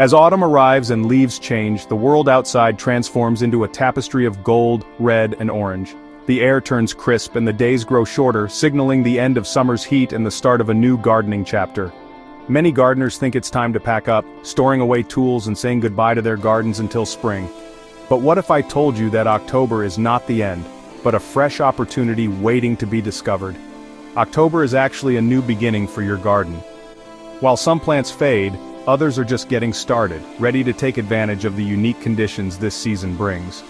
As autumn arrives and leaves change, the world outside transforms into a tapestry of gold, red, and orange. The air turns crisp and the days grow shorter, signaling the end of summer's heat and the start of a new gardening chapter. Many gardeners think it's time to pack up, storing away tools and saying goodbye to their gardens until spring. But what if I told you that October is not the end, but a fresh opportunity waiting to be discovered? October is actually a new beginning for your garden. While some plants fade, others are just getting started, ready to take advantage of the unique conditions this season brings.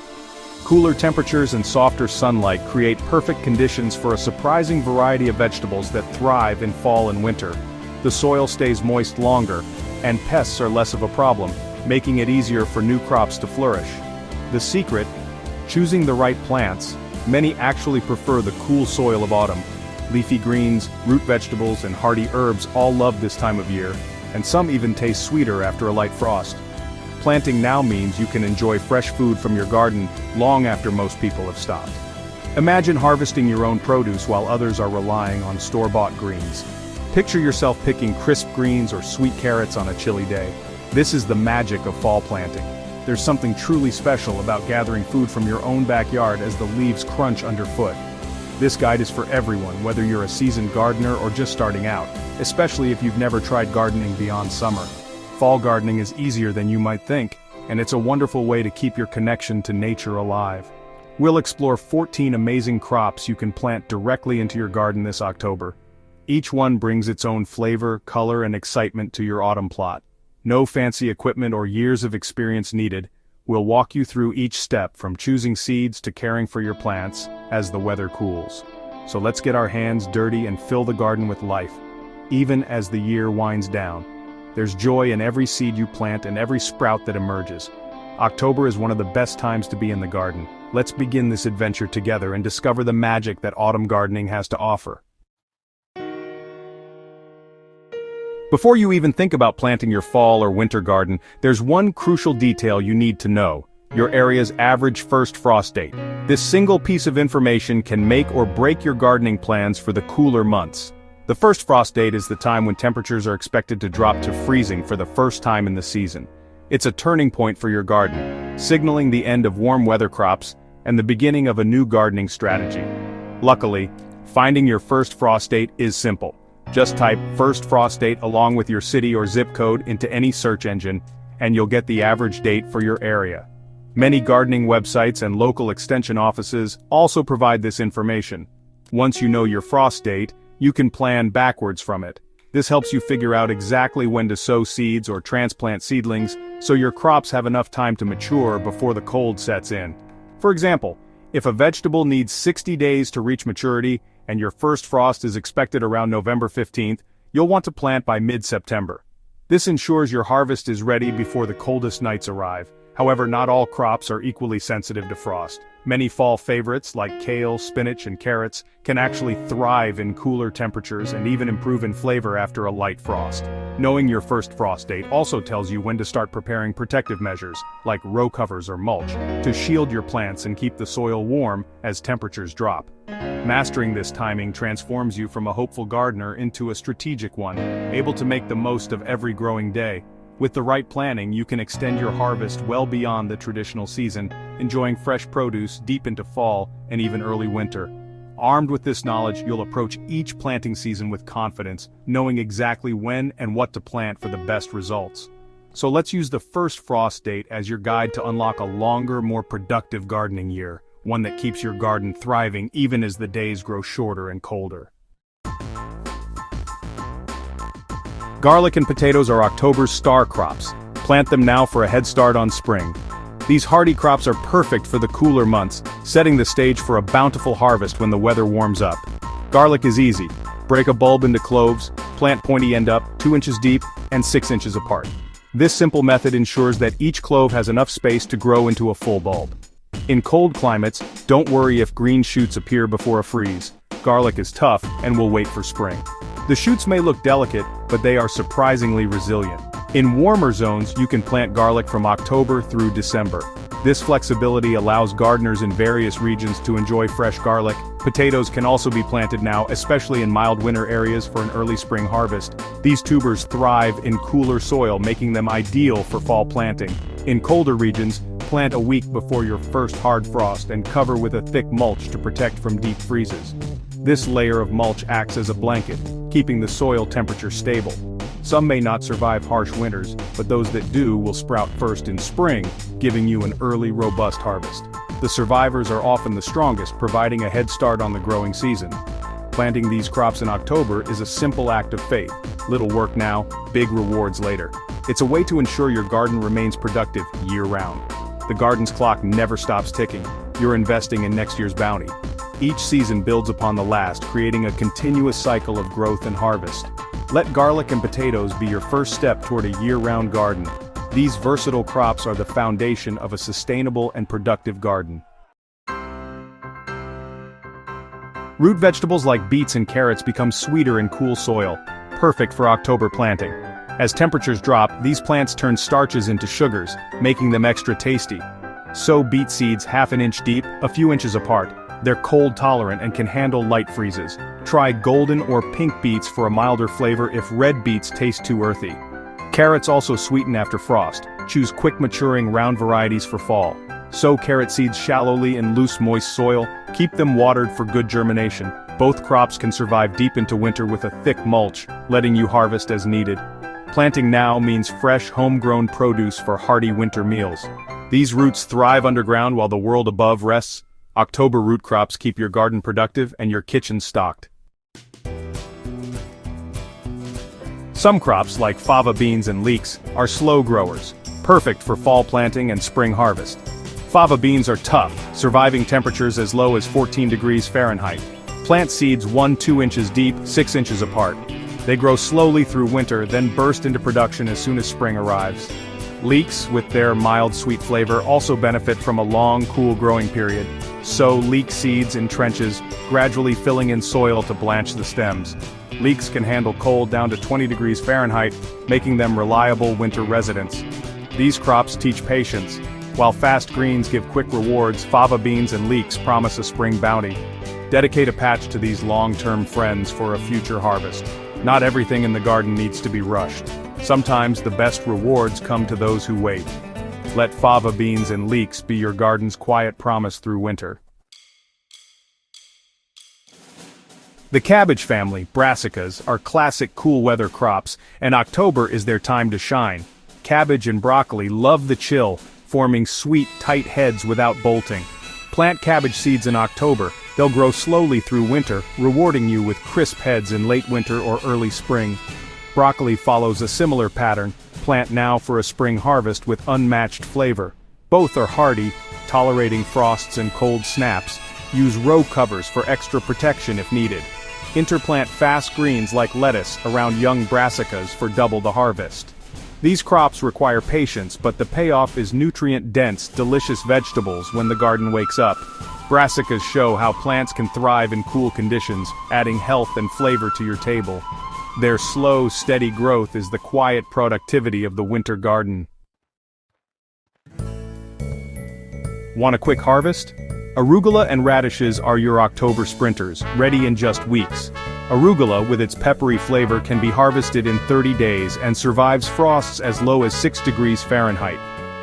Cooler temperatures and softer sunlight create perfect conditions for a surprising variety of vegetables that thrive in fall and winter. The soil stays moist longer, and pests are less of a problem, making it easier for new crops to flourish. The secret? Choosing the right plants. Many actually prefer the cool soil of autumn. Leafy greens, root vegetables, and hardy herbs all love this time of year, and some even taste sweeter after a light frost. Planting now means you can enjoy fresh food from your garden long after most people have stopped. Imagine harvesting your own produce while others are relying on store-bought greens. Picture yourself picking crisp greens or sweet carrots on a chilly day. This is the magic of fall planting. There's something truly special about gathering food from your own backyard as the leaves crunch underfoot. This guide is for everyone, whether you're a seasoned gardener or just starting out, especially if you've never tried gardening beyond summer. Fall gardening is easier than you might think, and it's a wonderful way to keep your connection to nature alive. We'll explore 14 amazing crops you can plant directly into your garden this October. Each one brings its own flavor, color, and excitement to your autumn plot. No fancy equipment or years of experience needed. We'll walk you through each step from choosing seeds to caring for your plants as the weather cools. So let's get our hands dirty and fill the garden with life. Even as the year winds down, there's joy in every seed you plant and every sprout that emerges. October is one of the best times to be in the garden. Let's begin this adventure together and discover the magic that autumn gardening has to offer. Before you even think about planting your fall or winter garden, there's one crucial detail you need to know: your area's average first frost date. This single piece of information can make or break your gardening plans for the cooler months. The first frost date is the time when temperatures are expected to drop to freezing for the first time in the season. It's a turning point for your garden, signaling the end of warm weather crops and the beginning of a new gardening strategy. Luckily, finding your first frost date is simple. Just type first frost date along with your city or zip code into any search engine, and you'll get the average date for your area. Many gardening websites and local extension offices also provide this information. Once you know your frost date, you can plan backwards from it. This helps you figure out exactly when to sow seeds or transplant seedlings, so your crops have enough time to mature before the cold sets in. For example, if a vegetable needs 60 days to reach maturity, and your first frost is expected around November 15th, you'll want to plant by mid-September. This ensures your harvest is ready before the coldest nights arrive. However, not all crops are equally sensitive to frost. Many fall favorites like kale, spinach, and carrots can actually thrive in cooler temperatures and even improve in flavor after a light frost. Knowing your first frost date also tells you when to start preparing protective measures, like row covers or mulch, to shield your plants and keep the soil warm as temperatures drop. Mastering this timing transforms you from a hopeful gardener into a strategic one, able to make the most of every growing day. With the right planning, you can extend your harvest well beyond the traditional season, enjoying fresh produce deep into fall and even early winter. Armed with this knowledge, you'll approach each planting season with confidence, knowing exactly when and what to plant for the best results. So let's use the first frost date as your guide to unlock a longer, more productive gardening year, one that keeps your garden thriving even as the days grow shorter and colder. Garlic and potatoes are October's star crops. Plant them now for a head start on spring. These hardy crops are perfect for the cooler months, setting the stage for a bountiful harvest when the weather warms up. Garlic is easy. Break a bulb into cloves, plant pointy end up, 2 inches deep, and 6 inches apart. This simple method ensures that each clove has enough space to grow into a full bulb. In cold climates, don't worry if green shoots appear before a freeze. Garlic is tough and will wait for spring. The shoots may look delicate, but they are surprisingly resilient. In warmer zones, you can plant garlic from October through December. This flexibility allows gardeners in various regions to enjoy fresh garlic. Potatoes can also be planted now, especially in mild winter areas for an early spring harvest. These tubers thrive in cooler soil, making them ideal for fall planting. In colder regions, plant a week before your first hard frost and cover with a thick mulch to protect from deep freezes. This layer of mulch acts as a blanket, keeping the soil temperature stable. Some may not survive harsh winters, but those that do will sprout first in spring, giving you an early, robust harvest. The survivors are often the strongest, providing a head start on the growing season. Planting these crops in October is a simple act of faith. Little work now, big rewards later. It's a way to ensure your garden remains productive year-round. The garden's clock never stops ticking. You're investing in next year's bounty. Each season builds upon the last, creating a continuous cycle of growth and harvest. Let garlic and potatoes be your first step toward a year-round garden. These versatile crops are the foundation of a sustainable and productive garden. Root vegetables like beets and carrots become sweeter in cool soil, perfect for October planting. As temperatures drop, these plants turn starches into sugars, making them extra tasty. Sow beet seeds half an inch deep, a few inches apart. They're cold tolerant and can handle light freezes. Try golden or pink beets for a milder flavor if red beets taste too earthy. Carrots also sweeten after frost. Choose quick maturing round varieties for fall. Sow carrot seeds shallowly in loose moist soil. Keep them watered for good germination. Both crops can survive deep into winter with a thick mulch, letting you harvest as needed. Planting now means fresh homegrown produce for hearty winter meals. These roots thrive underground while the world above rests. October root crops keep your garden productive and your kitchen stocked. Some crops, like fava beans and leeks, are slow growers, perfect for fall planting and spring harvest. Fava beans are tough, surviving temperatures as low as 14 degrees Fahrenheit. Plant seeds 1-2 inches deep, 6 inches apart. They grow slowly through winter, then burst into production as soon as spring arrives. Leeks, with their mild sweet flavor, also benefit from a long, cool growing period. Sow leek seeds in trenches, gradually filling in soil to blanch the stems. Leeks can handle cold down to 20 degrees Fahrenheit, making them reliable winter residents. These crops teach patience. While fast greens give quick rewards, fava beans and leeks promise a spring bounty. Dedicate a patch to these long-term friends for a future harvest. Not everything in the garden needs to be rushed. Sometimes the best rewards come to those who wait. Let fava beans and leeks be your garden's quiet promise through winter. The cabbage family, brassicas, are classic cool weather crops, and October is their time to shine. Cabbage and broccoli love the chill, forming sweet, tight heads without bolting. Plant cabbage seeds in October. They'll grow slowly through winter, rewarding you with crisp heads in late winter or early spring. Broccoli follows a similar pattern. Plant now for a spring harvest with unmatched flavor. Both are hardy, tolerating frosts and cold snaps. Use row covers for extra protection if needed. Interplant fast greens like lettuce around young brassicas for double the harvest. These crops require patience, but the payoff is nutrient-dense, delicious vegetables when the garden wakes up. Brassicas show how plants can thrive in cool conditions, adding health and flavor to your table. Their slow, steady growth is the quiet productivity of the winter garden. Want a quick harvest? Arugula and radishes are your October sprinters, ready in just weeks. Arugula, with its peppery flavor, can be harvested in 30 days and survives frosts as low as 6 degrees Fahrenheit.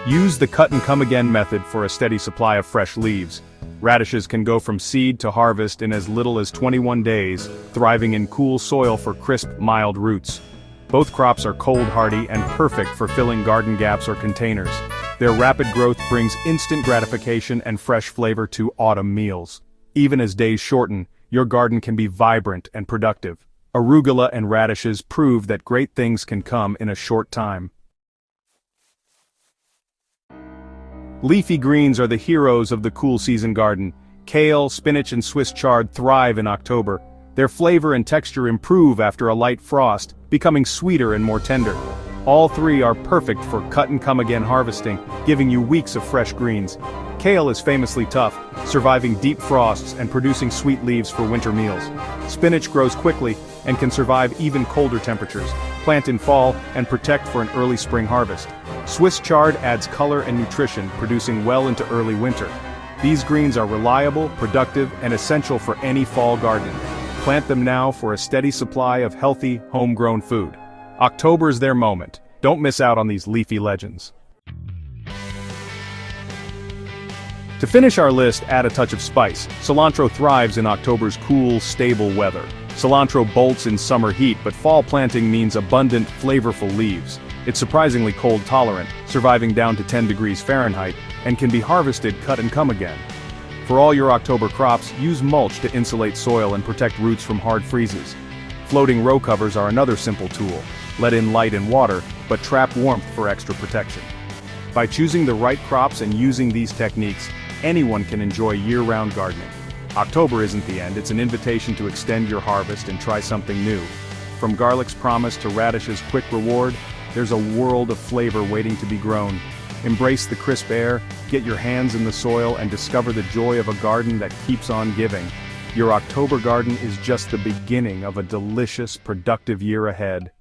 Use the cut-and-come-again method for a steady supply of fresh leaves. Radishes can go from seed to harvest in as little as 21 days, thriving in cool soil for crisp, mild roots. Both crops are cold-hardy and perfect for filling garden gaps or containers. Their rapid growth brings instant gratification and fresh flavor to autumn meals. Even as days shorten, your garden can be vibrant and productive. Arugula and radishes prove that great things can come in a short time. Leafy greens are the heroes of the cool season garden. Kale, spinach, and Swiss chard thrive in October. Their flavor and texture improve after a light frost, becoming sweeter and more tender. All three are perfect for cut-and-come-again harvesting, giving you weeks of fresh greens. Kale is famously tough, surviving deep frosts and producing sweet leaves for winter meals. Spinach grows quickly and can survive even colder temperatures. Plant in fall and protect for an early spring harvest. Swiss chard adds color and nutrition, producing well into early winter. These greens are reliable, productive, and essential for any fall garden. Plant them now for a steady supply of healthy, homegrown food. October's their moment. Don't miss out on these leafy legends. To finish our list, add a touch of spice. Cilantro thrives in October's cool, stable weather. Cilantro bolts in summer heat, but fall planting means abundant, flavorful leaves. It's surprisingly cold tolerant, surviving down to 10 degrees Fahrenheit, and can be harvested, cut and come again. For all your October crops, use mulch to insulate soil and protect roots from hard freezes. Floating row covers are another simple tool. Let in light and water, but trap warmth for extra protection. By choosing the right crops and using these techniques, anyone can enjoy year-round gardening. October isn't the end, it's an invitation to extend your harvest and try something new. From garlic's promise to radish's quick reward, there's a world of flavor waiting to be grown. Embrace the crisp air, get your hands in the soil, and discover the joy of a garden that keeps on giving. Your October garden is just the beginning of a delicious, productive year ahead.